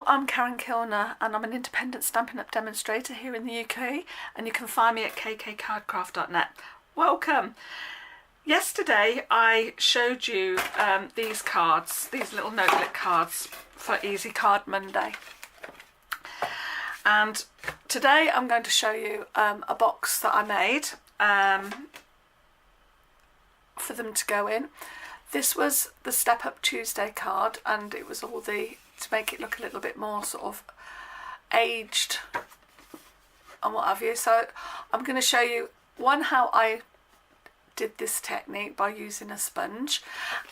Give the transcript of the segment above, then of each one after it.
I'm Karen Kilner and I'm an independent Stampin' Up! Demonstrator here in the UK, and you can find me at kkcardcraft.net. Welcome! Yesterday I showed you these cards, these little notelet cards for Easy Card Monday, and today I'm going to show you a box that I made for them to go in. This was the Step Up Tuesday card, and it was all to make it look a little bit more sort of aged and what have you. So I'm going to show you how I did this technique by using a sponge,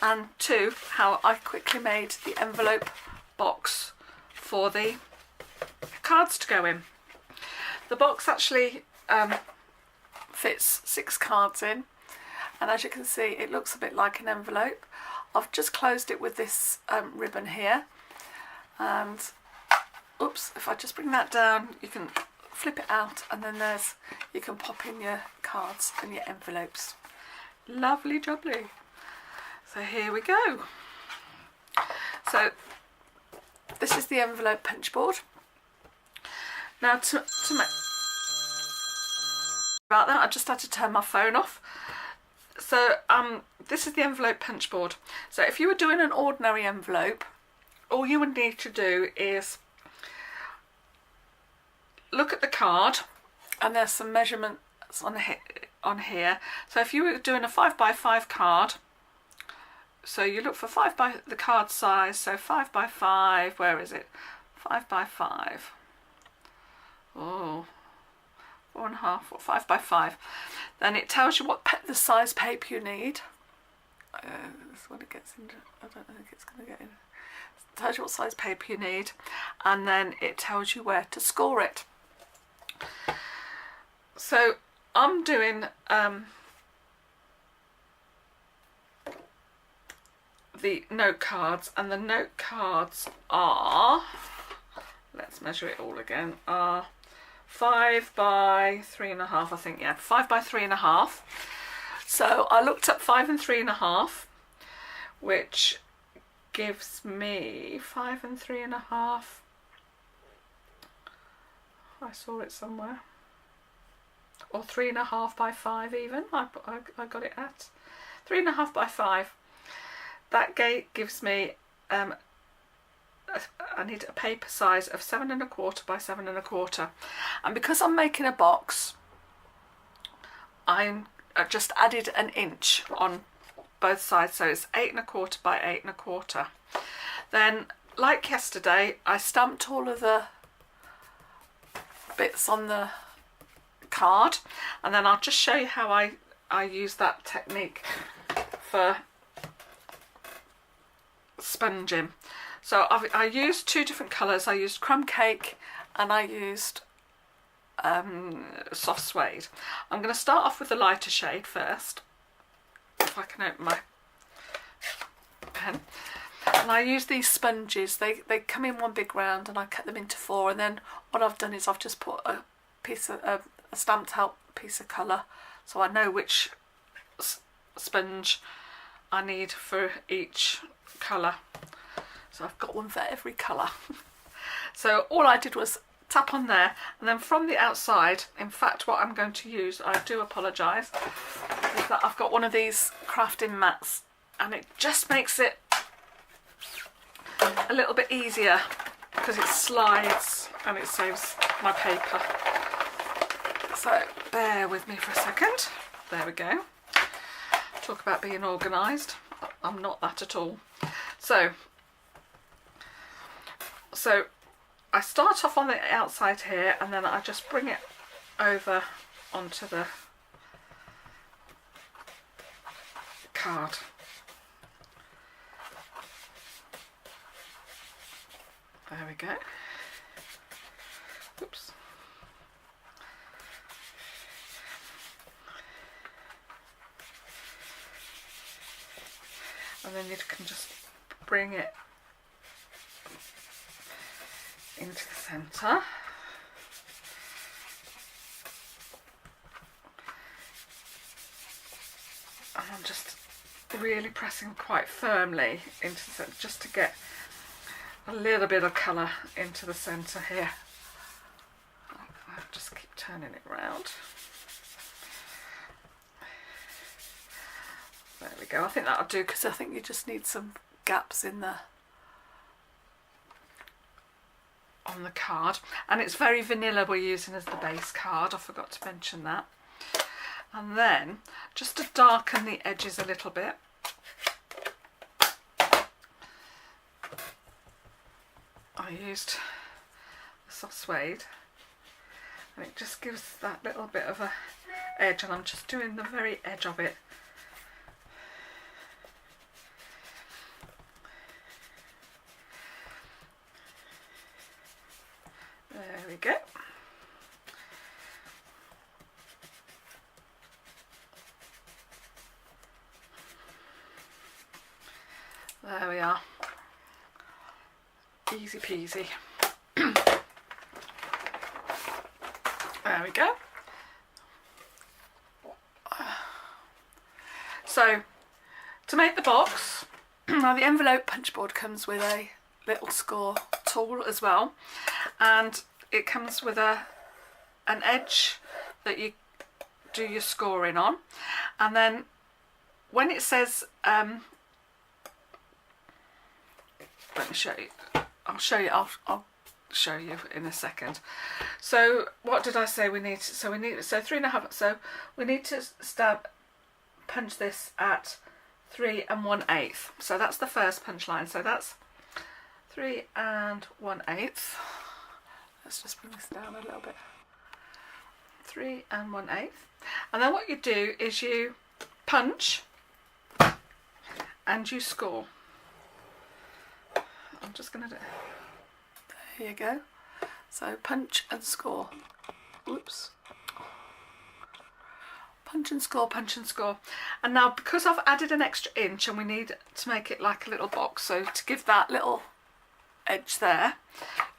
and two, how I quickly made the envelope box for the cards to go in. The box actually fits 6 cards in, and as you can see it looks a bit like an envelope. I've just closed it with this ribbon here, and oops, if I just bring that down you can flip it out, and then you can pop in your cards and your envelopes. Lovely jubbly. So here we go. So this is the envelope punch board. Now to make about that I just had to turn my phone off. So this is the envelope punch board. So if you were doing an ordinary envelope, all you would need to do is look at the card, and there's some measurements on here. So if you were doing a 5x5 card, so you look for the card size, so 5x5, where is it? 5x5. Oh, 4.5 or 5x5. Then it tells you what the size paper you need. This is when it gets into. I don't think it's going to get in. It tells you what size paper you need, and then it tells you where to score it. So I'm doing the note cards, and the note cards are, let's measure it all again, are 5 by 3.5, I think, yeah, 5 by 3.5. So I looked up 5 and 3.5, which gives me 5 and 3.5. I saw it somewhere. Or 3.5 by 5 even. I got it at 3.5 by 5. That gives me I need a paper size of 7.25 by 7.25, and because I'm making a box, I just added an inch on both sides, so it's 8.25 by 8.25. Then, like yesterday, I stamped all of the bits on the card, and then I'll just show you how I use that technique for sponging. So I used 2 different colours. I used crumb cake and I used soft suede. I'm going to start off with the lighter shade first, if I can open my pen. And I use these sponges. They come in one big round, and I cut them into 4, and then what I've done is I've just put a stamped out piece of colour, so I know which sponge I need for each colour. So I've got one for every colour. So all I did was tap on there, and then from the outside, in fact what I'm going to use, I do apologise, is that I've got one of these crafting mats, and it just makes it a little bit easier because it slides and it saves my paper. So bear with me for a second. There we go. Talk about being organised. I'm not that at all. So I start off on the outside here, and then I just bring it over onto the card. There we go. Oops. And then you can just bring it into the centre. And I'm just really pressing quite firmly into the centre just to get a little bit of colour into the centre here. I'll just keep turning it round. There we go. I think that'll do, because I think you just need some gaps in there on the card. And it's very vanilla we're using as the base card. I forgot to mention that. And then just to darken the edges a little bit, I used soft suede, and it just gives that little bit of a edge, and I'm just doing the very edge of it. There we go. There we are. Easy peasy. There we go. So, to make the box, now the envelope punch board comes with a little score tool as well, and it comes with an edge that you do your scoring on, and then when it says let me show you. I'll show you in a second. So what did I say we need? So 3.5. So we need to punch this at 3 1/8. So that's the first punch line. So that's 3 1/8. Let's just bring this down a little bit. 3 1/8. And then what you do is you punch and you score. I'm just going to do. There you go. So punch and score. Oops. Punch and score, punch and score. And now, because I've added an extra inch and we need to make it like a little box, so to give that little edge there,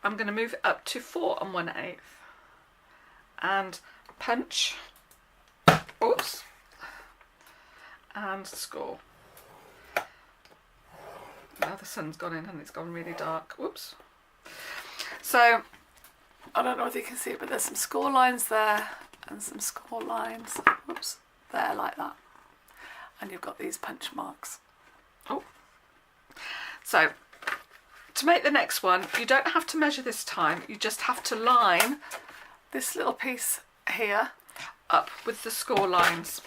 I'm going to move it up to 4 1/8 and punch. Oops. And score. Now the sun's gone in and it's gone really dark. Whoops. So I don't know if you can see it, but there's some score lines there and some score lines, whoops, there, like that. And you've got these punch marks. Oh. So to make the next one, you don't have to measure this time. You just have to line this little piece here up with the score lines.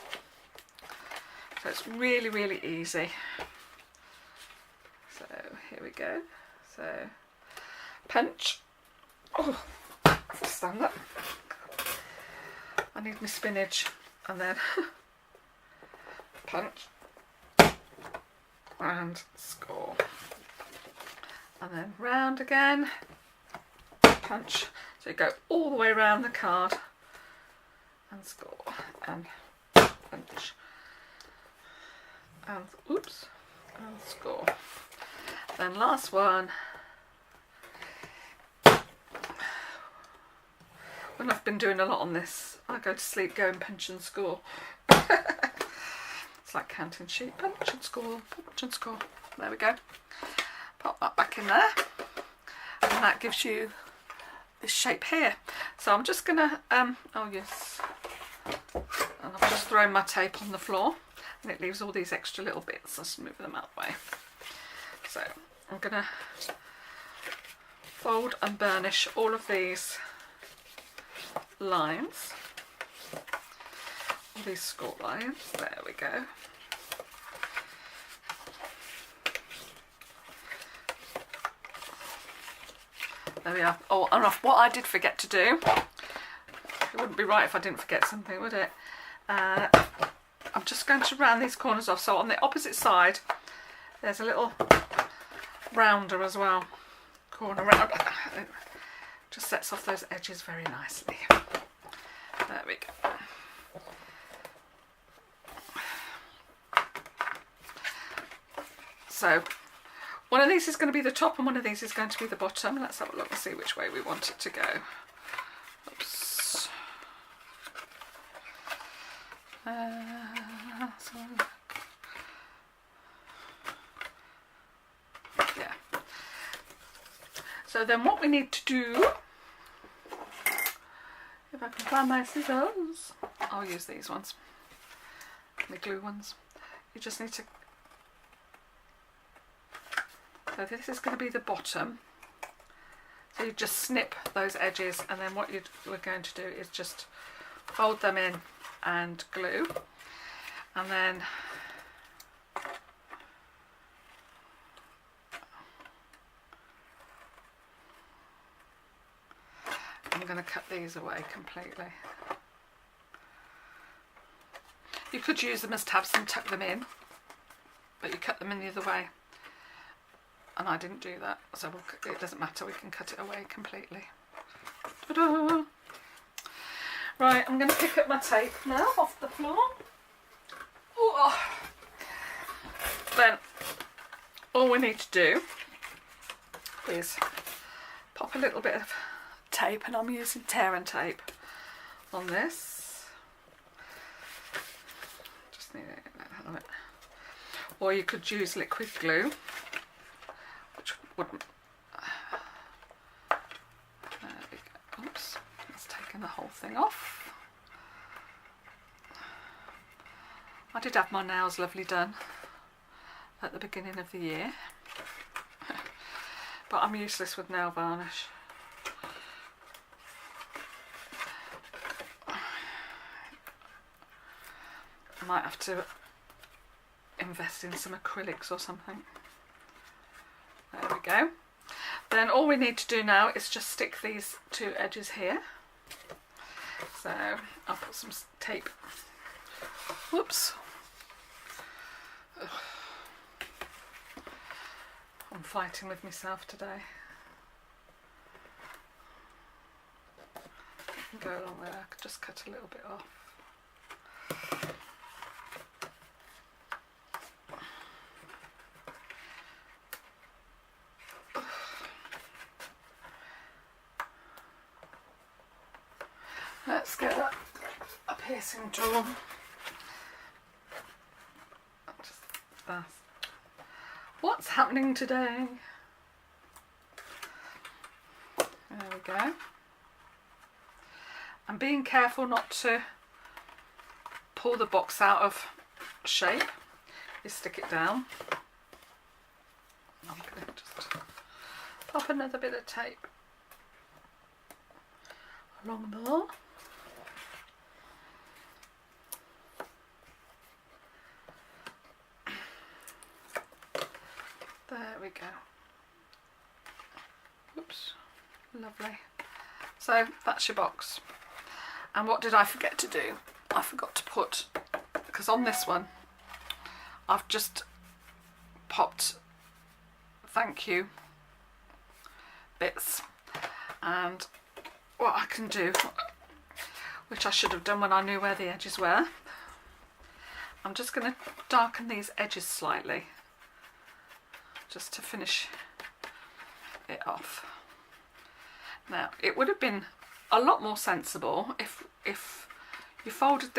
So it's really, really easy. So here we go. So punch. Oh, stand up. I need my spinach. And then punch and score. And then round again. Punch. So you go all the way around the card and score and punch and oops and score. Then last one. When I've been doing a lot on this, I go to sleep, go and punch and score. It's like counting sheep. Punch and score, punch and score. There we go. Pop that back in there. And that gives you this shape here. So I'm just gonna, oh yes. And I've just thrown my tape on the floor. And it leaves all these extra little bits. I'll just move them out the way. So I'm gonna fold and burnish all of these lines, all these score lines. There we go. There we are. Oh, and what I did forget to do, it wouldn't be right if I didn't forget something, would it? I'm just going to round these corners off. So on the opposite side, there's a little rounder as well. Corner round. It just sets off those edges very nicely. There we go. So one of these is going to be the top and one of these is going to be the bottom. Let's have a look and see which way we want it to go. Oops. So then what we need to do, if I can find my scissors, I'll use these ones, the glue ones. You just need to, so this is going to be the bottom. So you just snip those edges, and then what we're going to do is just fold them in and glue, and then I'm going to cut these away completely. You could use them as tabs and tuck them in, but you cut them in the other way. And I didn't do that, so it doesn't matter, we can cut it away completely. Ta-da! Right, I'm going to pick up my tape now off the floor. Ooh. Then all we need to do is pop a little bit of tape, and I'm using tear and tape on this. Just need it a bit. Or you could use liquid glue, which wouldn't. There we go. Oops, it's taken the whole thing off. I did have my nails lovely done at the beginning of the year, but I'm useless with nail varnish. I might have to invest in some acrylics or something. There we go. Then all we need to do now is just stick these two edges here. So I'll put some tape. Whoops. Ugh. I'm fighting with myself today. I can go along there, I could just cut a little bit off. Let's get a piercing tool. Just that. What's happening today? There we go. I'm being careful not to pull the box out of shape. You stick it down. I'm going to just pop another bit of tape along there. There we go. Oops, lovely. So that's your box. And what did I forget to do? I forgot to put, because on this one I've just popped thank you bits, and what I can do, which I should have done when I knew where the edges were, I'm just going to darken these edges slightly, just to finish it off. Now, it would have been a lot more sensible if you folded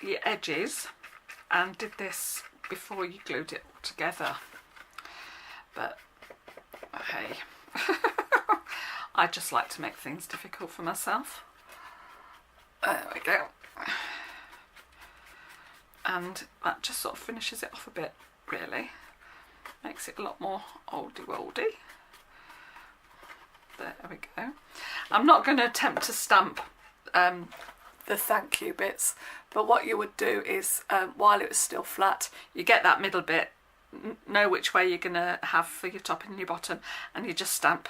your edges and did this before you glued it all together. But hey, I just like to make things difficult for myself. There we go. And that just sort of finishes it off a bit, really. Makes it a lot more oldie-woldy. There we go. I'm not going to attempt to stamp the thank you bits, but what you would do is, while it was still flat, you get that middle bit, know which way you're going to have for your top and your bottom, and you just stamp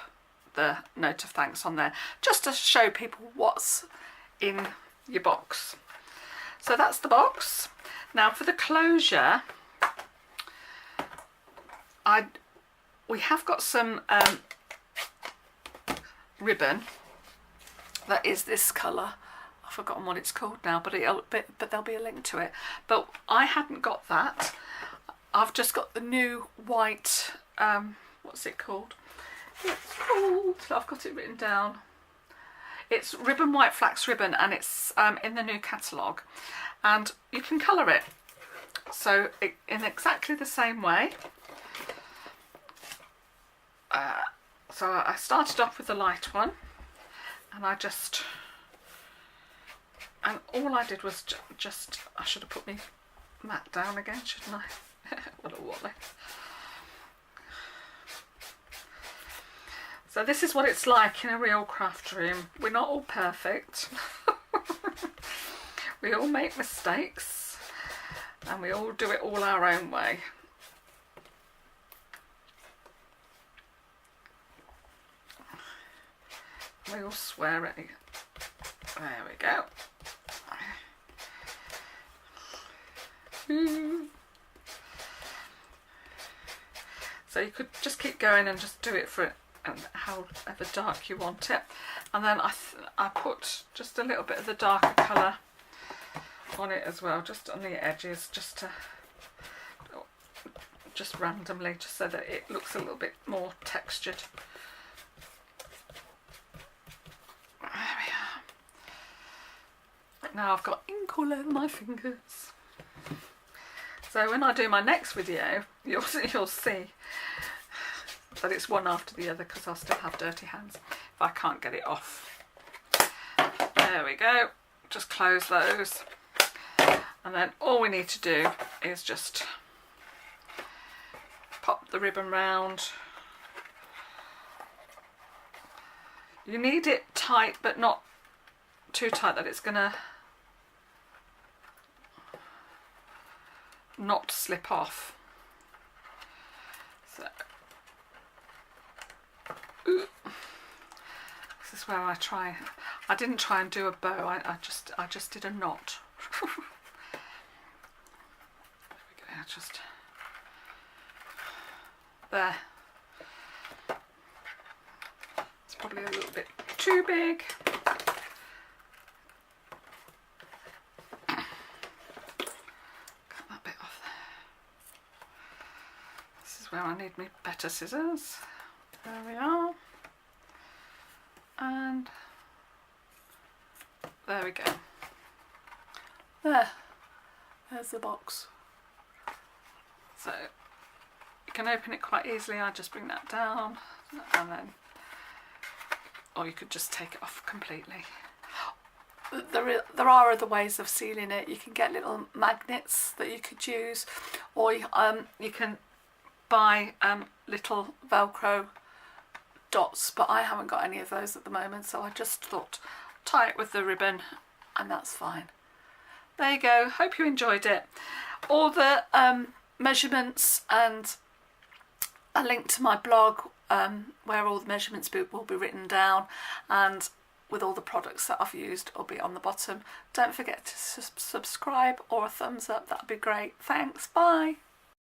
the note of thanks on there, just to show people what's in your box. So that's the box. Now for the closure, we have got some ribbon that is this colour. I've forgotten what it's called now, but there'll be a link to it. But I hadn't got that. I've just got the new white, what's it called? It's called, I've got it written down. It's Ribbon White Flax Ribbon, and it's in the new catalogue. And you can colour it. So in exactly the same way. So I started off with the light one, and all I did was just, I should have put my mat down again, shouldn't I? What a wally. So this is what it's like in a real craft room. We're not all perfect. We all make mistakes, and we all do it all our own way. We all swear at it. There we go. So you could just keep going and just do it for however dark you want it. And then I put just a little bit of the darker colour on it as well, just on the edges, just randomly, just so that it looks a little bit more textured. There we are. Now I've got ink all over my fingers. So when I do my next video, you'll see that it's one after the other, because I'll still have dirty hands if I can't get it off. There we go. Just close those. And then all we need to do is just pop the ribbon round. You need it tight, but not too tight that it's gonna not slip off. So this is where I didn't try and do a bow, I just did a knot. Just there. It's probably a little bit too big. Cut that bit off there. This is where I need me better scissors. There we are. And there we go. There's the box. So you can open it quite easily. I just bring that down, and then, or you could just take it off completely. There are other ways of sealing it. You can get little magnets that you could use, or you can buy little Velcro dots, but I haven't got any of those at the moment, so I just thought tie it with the ribbon, and that's fine. There you go. Hope you enjoyed it. All the measurements and a link to my blog where all the measurements will be written down, and with all the products that I've used will be on the bottom. Don't forget to subscribe or a thumbs up, that'd be great. Thanks, bye.